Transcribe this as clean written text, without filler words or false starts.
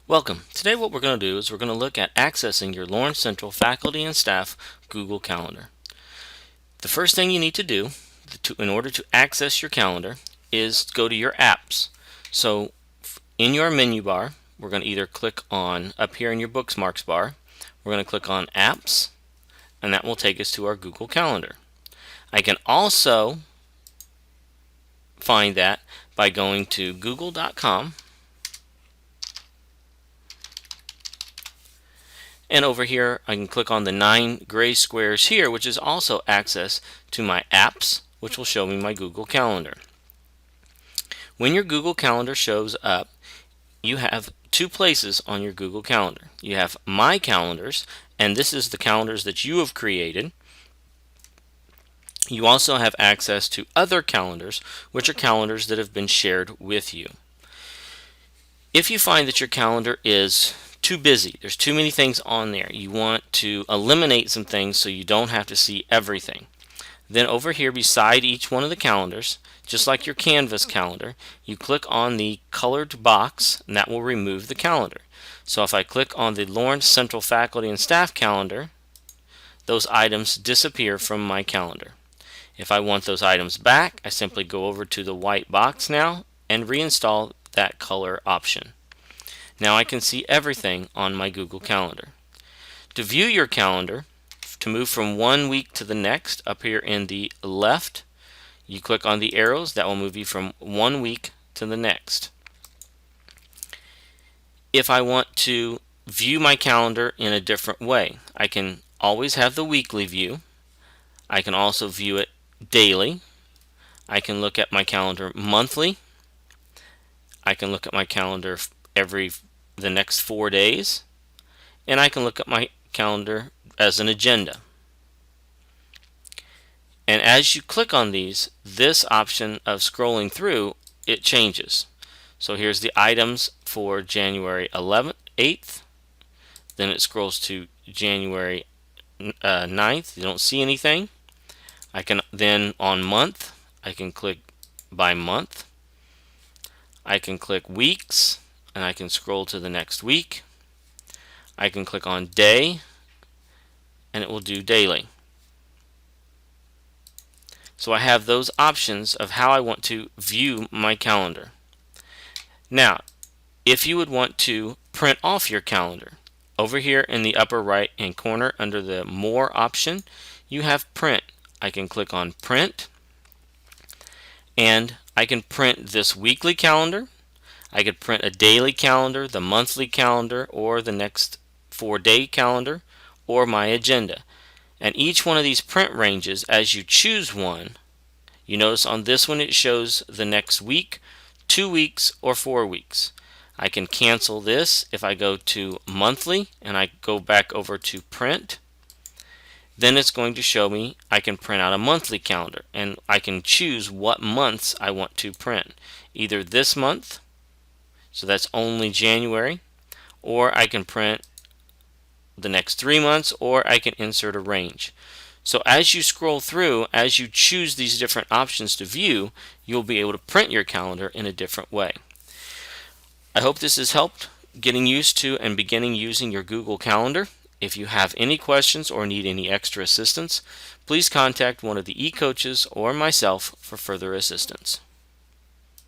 Welcome. Today what we're going to do is we're going to look at accessing your Lawrence Central Faculty and Staff Google Calendar. The first thing you need to do in order to access your calendar is go to your apps. So in your menu bar, we're going to either click on up here in your bookmarks bar, we're going to click on apps, and that will take us to our Google Calendar. I can also find that by going to google.com. And over here, I can click on the 9 gray squares here, which is also access to my apps, which will show me my Google Calendar. When your Google Calendar shows up, you have two places on your Google Calendar. You have My Calendars, and this is the calendars that you have created. You also have access to Other Calendars, which are calendars that have been shared with you. If you find that your calendar is too busy, there's too many things on there, you want to eliminate some things so you don't have to see everything, then over here beside each one of the calendars, just like your Canvas calendar, you click on the colored box and that will remove the calendar. So if I click on the Lawrence Central Faculty and Staff calendar, those items disappear from my calendar. If I want those items back, I simply go over to the white box now and reinstall that color option. Now I can see everything on my Google Calendar. To view your calendar, to move from one week to the next, up here in the left, you click on the arrows. That will move you from one week to the next. If I want to view my calendar in a different way, I can always have the weekly view. I can also view it daily. I can look at my calendar monthly. I can look at my calendar the next 4 days, and I can look at my calendar as an agenda. And as you click on these, this option of scrolling through, it changes. So here's the items for January 11th, 8th, then it scrolls to January 9th. You don't see anything. I can then on month, I can click by month. I can click weeks, and I can scroll to the next week. I can click on day, and it will do daily. So I have those options of how I want to view my calendar. Now, if you would want to print off your calendar, over here in the upper right hand corner under the More option, you have Print. I can click on Print, and I can print this weekly calendar. I could print a daily calendar, the monthly calendar, or the next 4-day calendar, or my agenda. And each one of these print ranges, as you choose one, you notice on this one it shows the next week, 2 weeks, or 4 weeks. I can cancel this if I go to monthly and I go back over to print. Then it's going to show me I can print out a monthly calendar, and I can choose what months I want to print. Either this month, so that's only January, or I can print the next 3 months, or I can insert a range. So as you scroll through, as you choose these different options to view, you'll be able to print your calendar in a different way. I hope this has helped getting used to and beginning using your Google Calendar. If you have any questions or need any extra assistance, please contact one of the e-coaches or myself for further assistance.